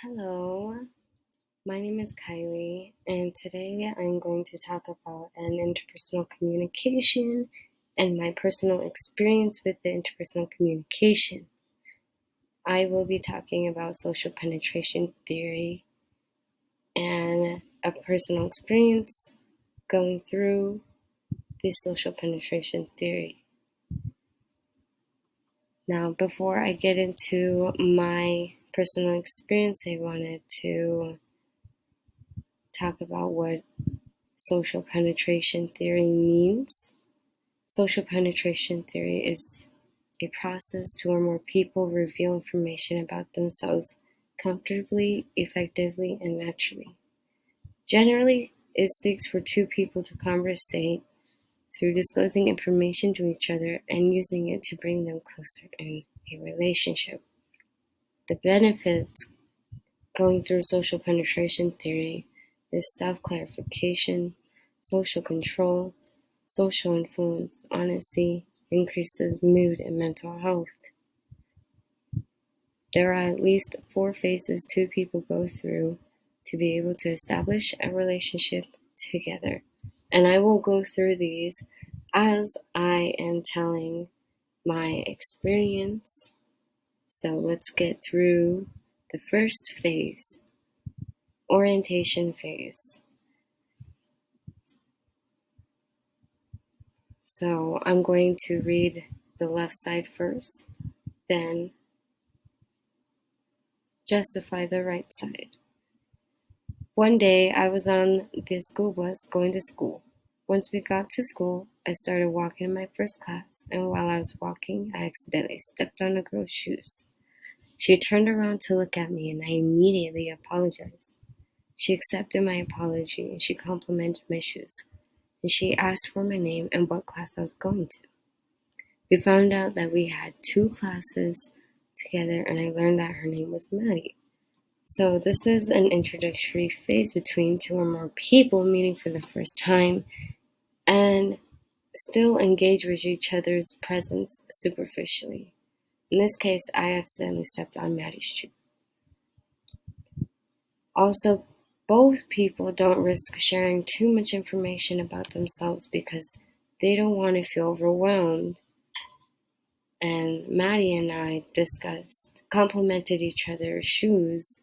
Hello, my name is Kylie, and today I'm going to talk about an interpersonal communication and my personal experience with the interpersonal communication. I will be talking about social penetration theory and a personal experience going through the social penetration theory. Now, before I get into my personal experience, I wanted to talk about what social penetration theory means. Social penetration theory is a process to where more people reveal information about themselves comfortably, effectively, and naturally. Generally, it seeks for two people to conversate through disclosing information to each other and using it to bring them closer in a relationship. The benefits going through social penetration theory is self-clarification, social control, social influence, honesty, increases mood and mental health. There are at least 4 phases two people go through to be able to establish a relationship together. And I will go through these as I am telling my experience. So let's get through the first phase, orientation phase. So I'm going to read the left side first, then justify the right side. One day I was on the school bus going to school. Once we got to school, I started walking in my first class, and while I was walking, I accidentally stepped on a girl's shoes. She turned around to look at me, and I immediately apologized. She accepted my apology, and she complimented my shoes, and she asked for my name and what class I was going to. We found out that we had 2 classes together, and I learned that her name was Maddie. So this is an introductory phase between 2 or more people meeting for the first time and still engage with each other's presence superficially. In this case, I accidentally stepped on Maddie's shoe. Also, both people don't risk sharing too much information about themselves because they don't want to feel overwhelmed. And Maddie and I complimented each other's shoes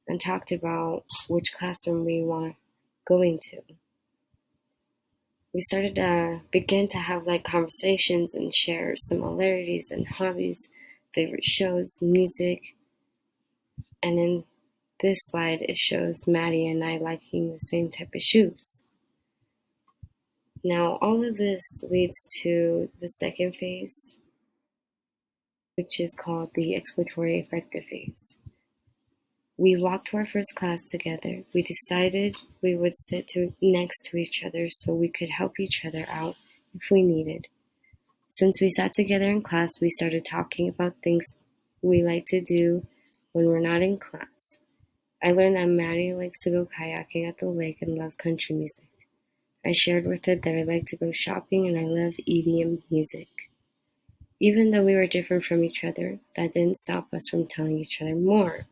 and talked about which classroom we want going to. We started to begin to have light conversations and share similarities and hobbies, favorite shows, music, and in this slide it shows Maddie and I liking the same type of shoes. Now all of this leads to the second phase, which is called the exploratory affective phase. We walked to our first class together. We decided we would sit next to each other so we could help each other out if we needed. Since we sat together in class, we started talking about things we like to do when we're not in class. I learned that Maddie likes to go kayaking at the lake and loves country music. I shared with her that I like to go shopping and I love EDM music. Even though we were different from each other, that didn't stop us from telling each other more.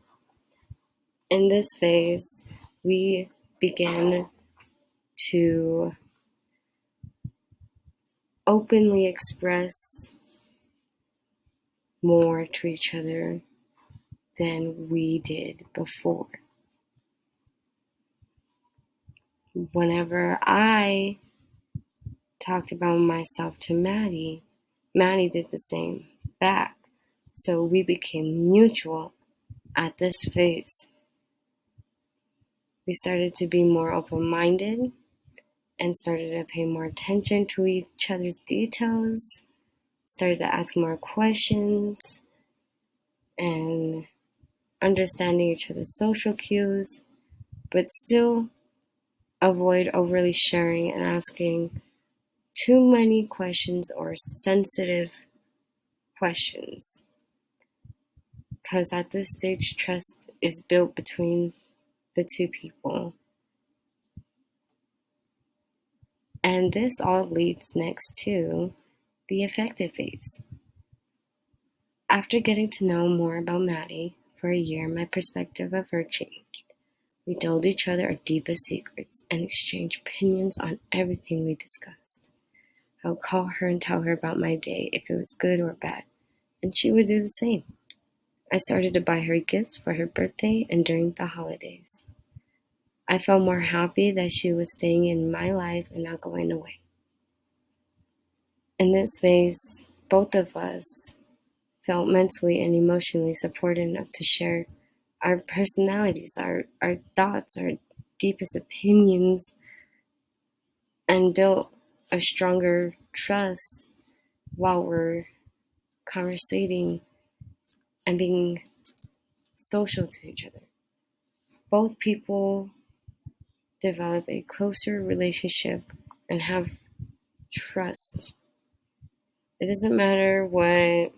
In this phase, we began to openly express more to each other than we did before. Whenever I talked about myself to Maddie, Maddie did the same back. So we became mutual at this phase. We started to be more open-minded and started to pay more attention to each other's details, started to ask more questions, and understanding each other's social cues, but still avoid overly sharing and asking too many questions or sensitive questions. Because at this stage, trust is built between the two people. And this all leads next to the affective phase. After getting to know more about Maddie, For a year, my perspective of her changed. We told each other our deepest secrets and exchanged opinions on everything we discussed. I would call her and tell her about my day, if it was good or bad, and she would do the same. I started to buy her gifts for her birthday and during the holidays. I felt more happy that she was staying in my life and not going away. In this phase, both of us felt mentally and emotionally supported enough to share our personalities, our thoughts, our deepest opinions, and built a stronger trust while we're conversating and being social to each other. Both people develop a closer relationship and have trust. It doesn't matter what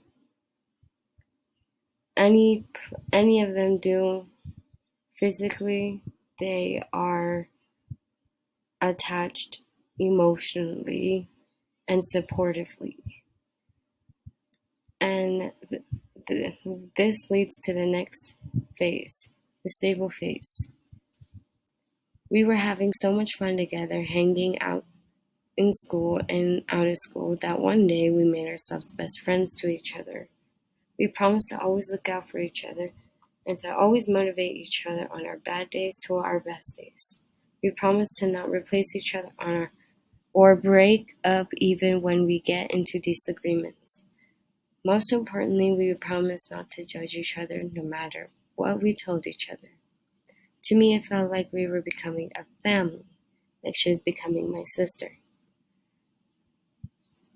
any of them do physically, they are attached emotionally and supportively. And this leads to the next phase, the stable phase. We were having so much fun together, hanging out in school and out of school, that one day we made ourselves best friends to each other. We promised to always look out for each other and to always motivate each other on our bad days to our best days. We promised to not replace each other or break up even when we get into disagreements. Most importantly, we would promise not to judge each other no matter what we told each other. To me, it felt like we were becoming a family, like she was becoming my sister.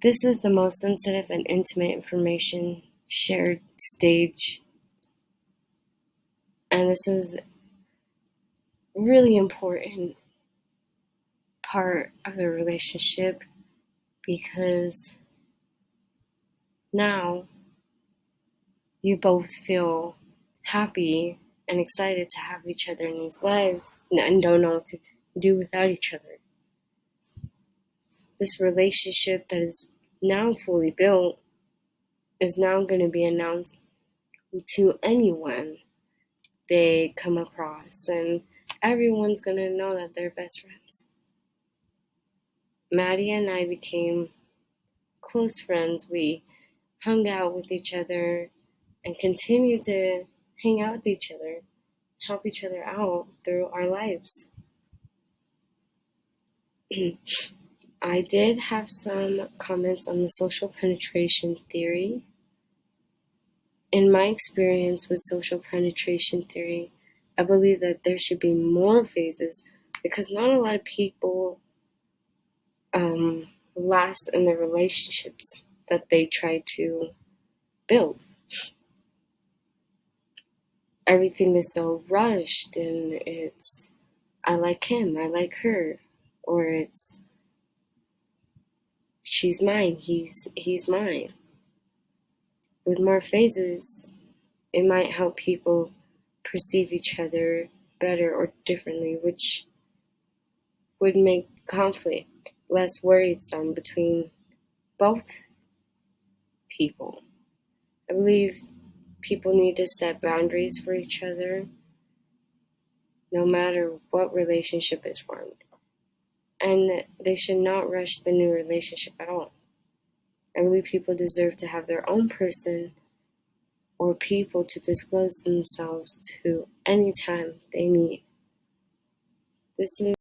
This is the most sensitive and intimate information shared stage, and this is really important part of the relationship because now you both feel happy and excited to have each other in these lives and don't know what to do without each other. This relationship that is now fully built is now going to be announced to anyone they come across, and everyone's going to know that they're best friends. Maddie and I became close friends. We hung out with each other and continue to hang out with each other, help each other out through our lives. I did have some comments on the social penetration theory. In my experience with social penetration theory, I believe that there should be more phases because not a lot of people last in the relationships that they try to build. Everything is so rushed, and it's I like him, I like her, or it's she's mine, he's mine. With more phases, it might help people perceive each other better or differently, which would make conflict less worrisome between both people. I believe people need to set boundaries for each other no matter what relationship is formed. And they should not rush the new relationship at all. I believe people deserve to have their own person or people to disclose themselves to anytime they need. This is